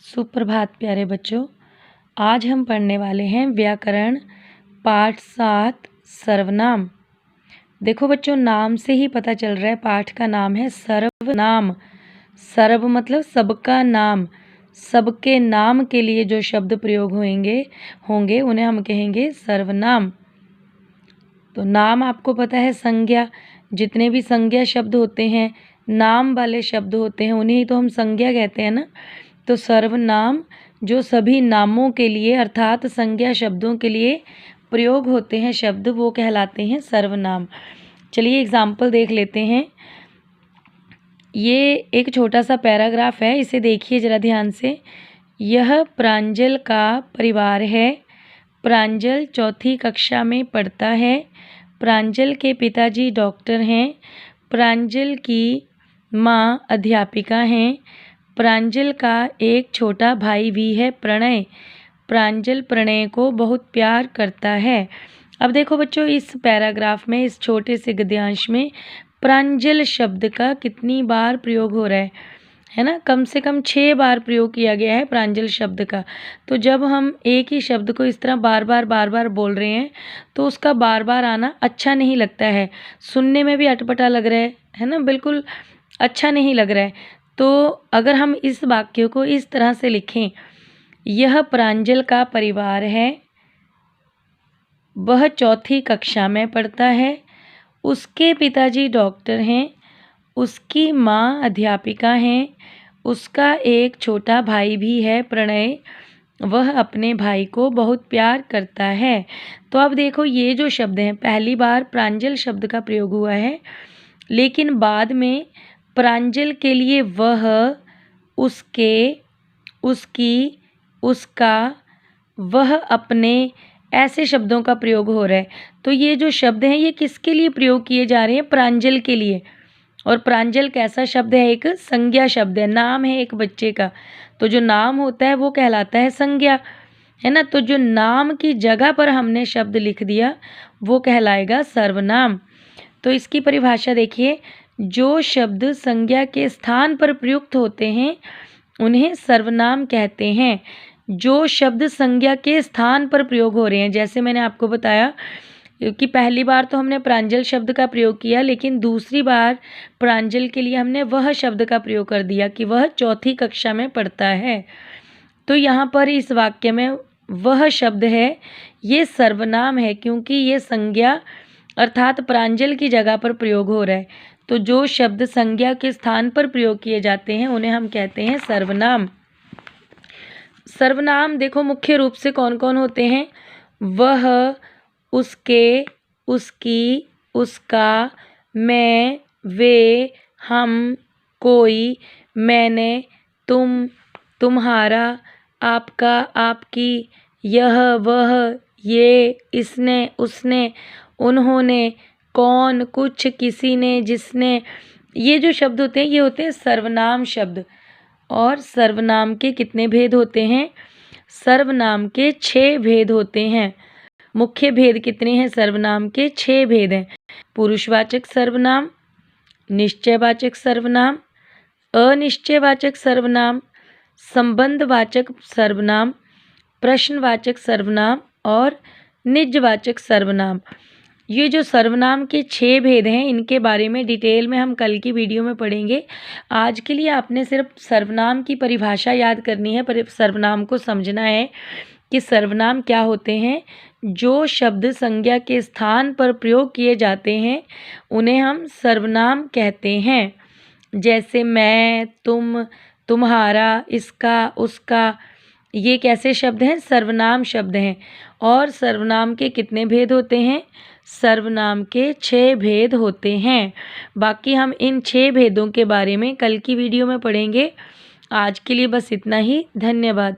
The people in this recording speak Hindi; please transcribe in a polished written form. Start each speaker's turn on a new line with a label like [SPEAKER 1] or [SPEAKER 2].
[SPEAKER 1] सुप्रभात प्यारे बच्चों। आज हम पढ़ने वाले हैं व्याकरण पाठ 7 सर्वनाम। देखो बच्चों, नाम से ही पता चल रहा है पाठ का नाम है सर्वनाम। सर्व मतलब सबका नाम, सबके नाम के लिए जो शब्द प्रयोग होंगे उन्हें हम कहेंगे सर्वनाम। तो नाम आपको पता है संज्ञा, जितने भी संज्ञा शब्द होते हैं, नाम वाले शब्द होते हैं, उन्हें ही तो हम संज्ञा कहते हैं ना। तो सर्वनाम जो सभी नामों के लिए अर्थात संज्ञा शब्दों के लिए प्रयोग होते हैं शब्द, वो कहलाते हैं सर्वनाम। चलिए एग्जाम्पल देख लेते हैं। ये एक छोटा सा पैराग्राफ है, इसे देखिए ज़रा ध्यान से। यह प्रांजल का परिवार है। प्रांजल चौथी कक्षा में पढ़ता है। प्रांजल के पिताजी डॉक्टर हैं। प्रांजल की माँ अध्यापिका हैं। प्रांजल का एक छोटा भाई भी है, प्रणय। प्रांजल प्रणय को बहुत प्यार करता है। अब देखो बच्चों, इस पैराग्राफ में, इस छोटे से गद्यांश में प्रांजल शब्द का कितनी बार प्रयोग हो रहा है ना। कम से कम 6 बार प्रयोग किया गया है प्रांजल शब्द का। तो जब हम एक ही शब्द को इस तरह बार बार बोल रहे हैं तो उसका बार बार आना अच्छा नहीं लगता है, सुनने में भी अटपटा लग रहा है ना, बिल्कुल अच्छा नहीं लग रहा है। तो अगर हम इस वाक्य को इस तरह से लिखें, यह प्रांजल का परिवार है, वह चौथी कक्षा में पढ़ता है, उसके पिताजी डॉक्टर हैं, उसकी माँ अध्यापिका हैं, उसका एक छोटा भाई भी है, प्रणय, वह अपने भाई को बहुत प्यार करता है। तो अब देखो, ये जो शब्द हैं, पहली बार प्रांजल शब्द का प्रयोग हुआ है, लेकिन बाद में प्रांजल के लिए वह, उसके, उसकी, उसका, वह अपने, ऐसे शब्दों का प्रयोग हो रहा है। तो ये जो शब्द हैं ये किसके लिए प्रयोग किए जा रहे हैं? प्रांजल के लिए। और प्रांजल कैसा शब्द है? एक संज्ञा शब्द है, नाम है एक बच्चे का। तो जो नाम होता है वो कहलाता है संज्ञा, है ना। तो जो नाम की जगह पर हमने शब्द लिख दिया वो कहलाएगा सर्वनाम। तो इसकी परिभाषा देखिए, जो शब्द संज्ञा के स्थान पर प्रयुक्त होते हैं उन्हें सर्वनाम कहते हैं। जो शब्द संज्ञा के स्थान पर प्रयोग हो रहे हैं, जैसे मैंने आपको बताया कि पहली बार तो हमने प्रांजल शब्द का प्रयोग किया, लेकिन दूसरी बार प्रांजल के लिए हमने वह शब्द का प्रयोग कर दिया कि वह चौथी कक्षा में पढ़ता है। तो यहाँ पर इस वाक्य में वह शब्द है, ये सर्वनाम है, क्योंकि ये संज्ञा अर्थात प्रांजल की जगह पर प्रयोग हो रहा है। तो जो शब्द संज्ञा के स्थान पर प्रयोग किए जाते हैं उन्हें हम कहते हैं सर्वनाम। सर्वनाम देखो मुख्य रूप से कौन कौन होते हैं? वह, उसके, उसकी, उसका, मैं, वे, हम, कोई, मैंने, तुम, तुम्हारा, आपका, आपकी, यह, वह, ये, इसने, उसने, उन्होंने, कौन, कुछ, किसी ने, जिसने, ये जो शब्द होते हैं ये होते हैं सर्वनाम शब्द। और सर्वनाम के कितने भेद होते हैं? सर्वनाम के 6 भेद होते हैं। मुख्य भेद कितने हैं? सर्वनाम के 6 भेद हैं। पुरुषवाचक सर्वनाम, निश्चयवाचक सर्वनाम, अनिश्चयवाचक सर्वनाम, संबंधवाचक सर्वनाम, प्रश्नवाचक सर्वनाम और निजवाचक सर्वनाम। ये जो सर्वनाम के 6 भेद हैं, इनके बारे में डिटेल में हम कल की वीडियो में पढ़ेंगे। आज के लिए आपने सिर्फ सर्वनाम की परिभाषा याद करनी है, पर सर्वनाम को समझना है कि सर्वनाम क्या होते हैं। जो शब्द संज्ञा के स्थान पर प्रयोग किए जाते हैं उन्हें हम सर्वनाम कहते हैं। जैसे मैं, तुम, तुम्हारा, इसका, उसका, ये कैसे शब्द हैं? सर्वनाम शब्द हैं। और सर्वनाम के कितने भेद होते हैं? सर्वनाम के 6 भेद होते हैं। बाकी हम इन 6 भेदों के बारे में कल की वीडियो में पढ़ेंगे। आज के लिए बस इतना ही। धन्यवाद।